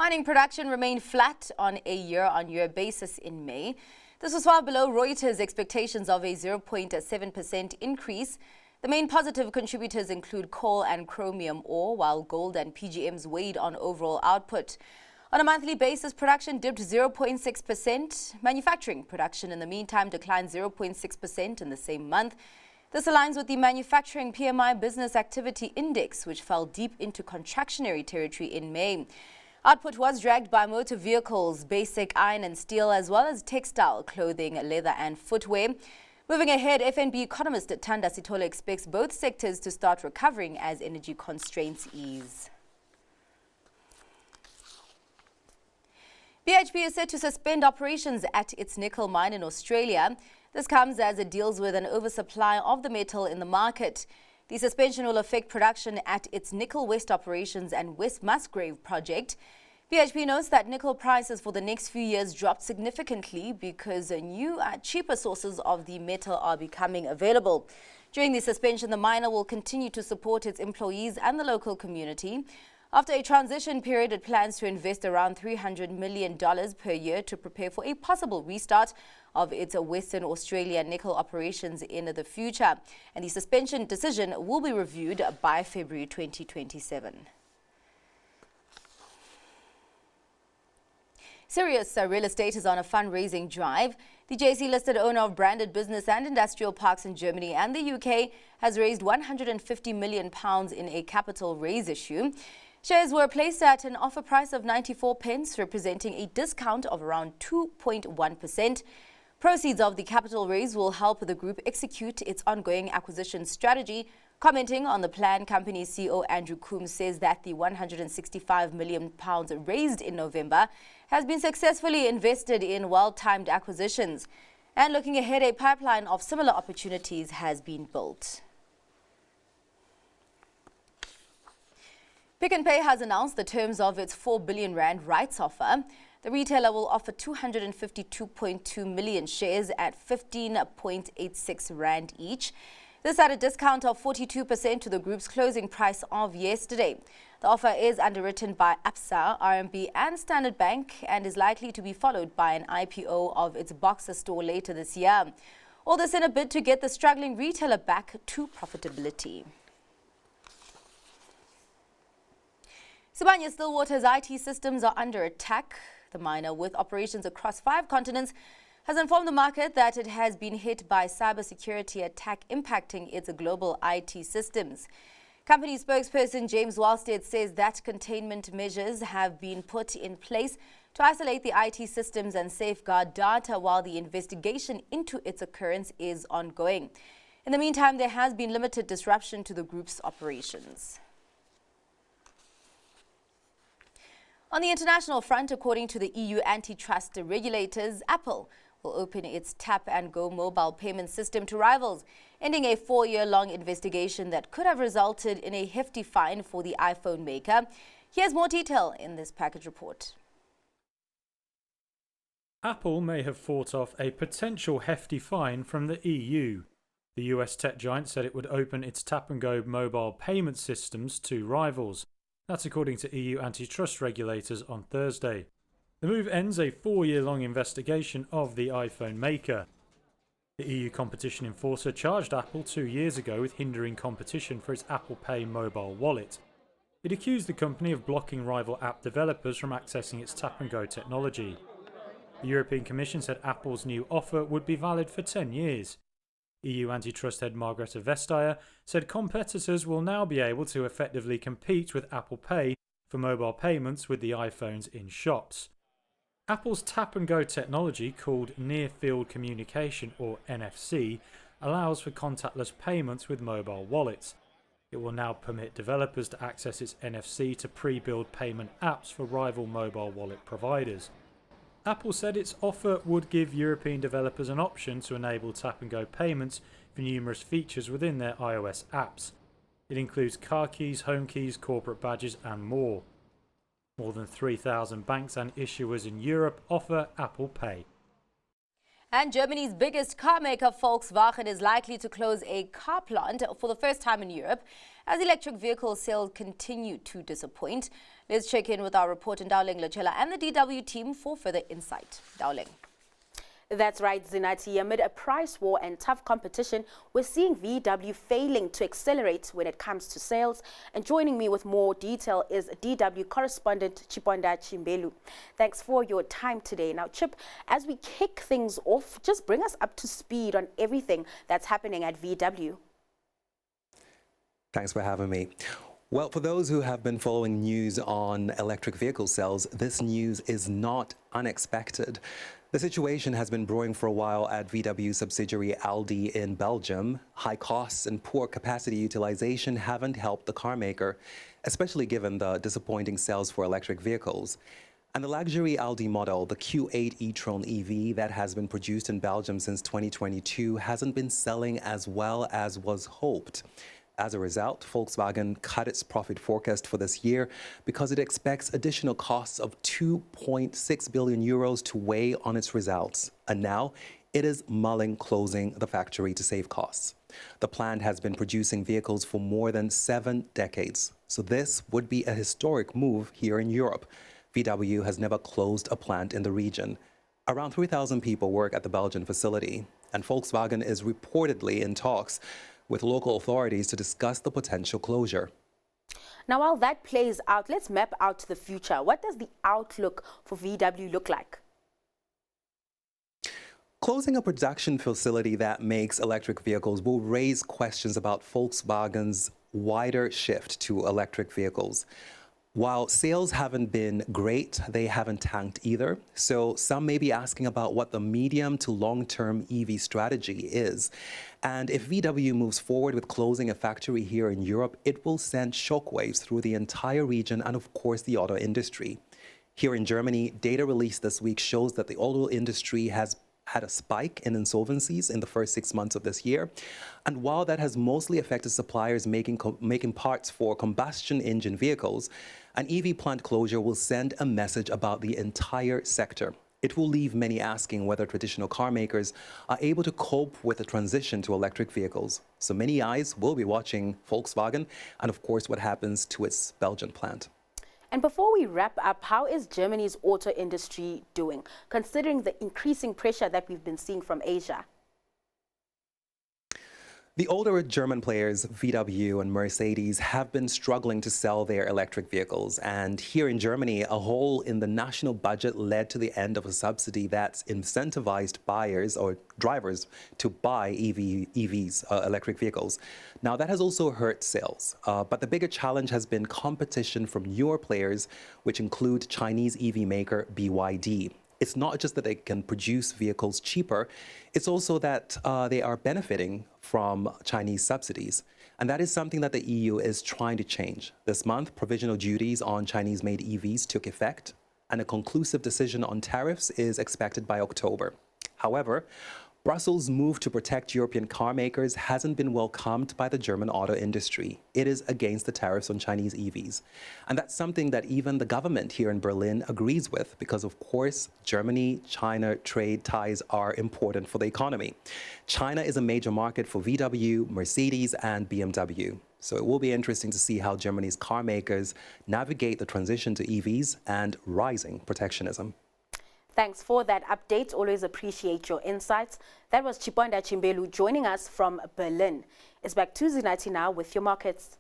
Mining production remained flat on a year-on-year basis in May. This was far below Reuters' expectations of a 0.7% increase. The main positive contributors include coal and chromium ore, while gold and PGMs weighed on overall output. On a monthly basis, production dipped 0.6%. Manufacturing production, in the meantime, declined 0.6% in the same month. This aligns with the Manufacturing PMI Business Activity Index, which fell deep into contractionary territory in May. Output was dragged by motor vehicles, basic iron and steel, as well as textile, clothing, leather and footwear. Moving ahead, FNB economist Thanda Sithole expects both sectors to start recovering as energy constraints ease. BHP is set to suspend operations at its nickel mine in Australia. This comes as it deals with an oversupply of the metal in the market. The suspension will affect production at its Nickel West operations and West Musgrave project. BHP notes that nickel prices for the next few years dropped significantly because new, cheaper sources of the metal are becoming available. During the suspension, the miner will continue to support its employees and the local community. After a transition period, it plans to invest around $300 million per year to prepare for a possible restart of its Western Australia nickel operations in the future. And the suspension decision will be reviewed by February 2027. Sirius Real Estate is on a fundraising drive. The JSE-listed owner of branded business and industrial parks in Germany and the UK has raised £150 million in a capital raise issue. Shares were placed at an offer price of 94 pence, representing a discount of around 2.1%. Proceeds of the capital raise will help the group execute its ongoing acquisition strategy. Commenting on the plan, company CEO Andrew Coombs says that the £165 million raised in November has been successfully invested in well-timed acquisitions. And looking ahead, a pipeline of similar opportunities has been built. Pick n Pay has announced the terms of its R4 billion rights offer. The retailer will offer 252.2 million shares at 15.86 Rand each. This at a discount of 42% to the group's closing price of yesterday. The offer is underwritten by Absa, RMB and Standard Bank and is likely to be followed by an IPO of its Boxer store later this year. All this in a bid to get the struggling retailer back to profitability. Sibanye-Stillwater's IT systems are under attack. The miner, with operations across 5 continents, has informed the market that it has been hit by cybersecurity attack impacting its global IT systems. Company spokesperson James Walstead says that containment measures have been put in place to isolate the IT systems and safeguard data while the investigation into its occurrence is ongoing. In the meantime, there has been limited disruption to the group's operations. On the international front, according to the EU antitrust regulators, Apple will open its tap-and-go mobile payment system to rivals, ending a 4-year-long investigation that could have resulted in a hefty fine for the iPhone maker. Here's more detail in this package report. Apple may have fought off a potential hefty fine from the EU. The US tech giant said it would open its tap-and-go mobile payment systems to rivals. That's according to EU antitrust regulators on Thursday. The move ends a 4-year-long investigation of the iPhone maker. The EU competition enforcer charged Apple 2 years ago with hindering competition for its Apple Pay mobile wallet. It accused the company of blocking rival app developers from accessing its tap-and-go technology. The European Commission said Apple's new offer would be valid for 10 years. EU antitrust head Margrethe Vestager said competitors will now be able to effectively compete with Apple Pay for mobile payments with the iPhones in shops. Apple's tap-and-go technology, called Near-Field Communication or NFC, allows for contactless payments with mobile wallets. It will now permit developers to access its NFC to pre-build payment apps for rival mobile wallet providers. Apple said its offer would give European developers an option to enable tap-and-go payments for numerous features within their iOS apps. It includes car keys, home keys, corporate badges and more. More than 3,000 banks and issuers in Europe offer Apple Pay. And Germany's biggest car maker, Volkswagen, is likely to close a car plant for the first time in Europe as electric vehicle sales continue to disappoint. Let's check in with our reporter Dowling Lachela and the DW team for further insight. Dowling. That's right, Zinati. Amid a price war and tough competition, we're seeing VW failing to accelerate when it comes to sales. And joining me with more detail is DW correspondent Chiponda Chimbelu. Thanks for your time today. Now, Chip, as we kick things off, just bring us up to speed on everything that's happening at VW. Thanks for having me. Well, for those who have been following news on electric vehicle sales, this news is not unexpected. The situation has been brewing for a while at VW subsidiary Aldi in Belgium. High costs and poor capacity utilization haven't helped the car maker, especially given the disappointing sales for electric vehicles. And the luxury Aldi model, the Q8 e-tron EV that has been produced in Belgium since 2022, hasn't been selling as well as was hoped. As a result, Volkswagen cut its profit forecast for this year because it expects additional costs of 2.6 billion euros to weigh on its results. And now it is mulling closing the factory to save costs. The plant has been producing vehicles for more than 7 decades. So this would be a historic move here in Europe. VW has never closed a plant in the region. Around 3,000 people work at the Belgian facility, and Volkswagen is reportedly in talks with local authorities to discuss the potential closure. Now, while that plays out, let's map out the future. What does the outlook for VW look like? Closing a production facility that makes electric vehicles will raise questions about Volkswagen's wider shift to electric vehicles. While sales haven't been great, they haven't tanked either. So some may be asking about what the medium to long-term EV strategy is. And if VW moves forward with closing a factory here in Europe, it will send shockwaves through the entire region and, of course, the auto industry. Here in Germany, data released this week shows that the auto industry has had a spike in insolvencies in the first 6 months of this year. And while that has mostly affected suppliers making parts for combustion engine vehicles, an EV plant closure will send a message about the entire sector. It will leave many asking whether traditional car makers are able to cope with the transition to electric vehicles. So many eyes will be watching Volkswagen and, of course, what happens to its Belgian plant. And before we wrap up, how is Germany's auto industry doing, considering the increasing pressure that we've been seeing from Asia? The older German players, VW and Mercedes, have been struggling to sell their electric vehicles. And here in Germany, a hole in the national budget led to the end of a subsidy that's incentivized buyers or drivers to buy EVs, electric vehicles. Now, that has also hurt sales. But the bigger challenge has been competition from newer players, which include Chinese EV maker BYD. It's not just that they can produce vehicles cheaper, it's also that they are benefiting from Chinese subsidies. And that is something that the EU is trying to change. This month, provisional duties on Chinese-made EVs took effect, and a conclusive decision on tariffs is expected by October. However, Brussels' move to protect European car makers hasn't been welcomed by the German auto industry. It is against the tariffs on Chinese EVs. And that's something that even the government here in Berlin agrees with because, of course, Germany-China trade ties are important for the economy. China is a major market for VW, Mercedes, and BMW. So it will be interesting to see how Germany's car makers navigate the transition to EVs and rising protectionism. Thanks for that update. Always appreciate your insights. That was Chiponda Chimbelu joining us from Berlin. It's back to Zinati now with your markets.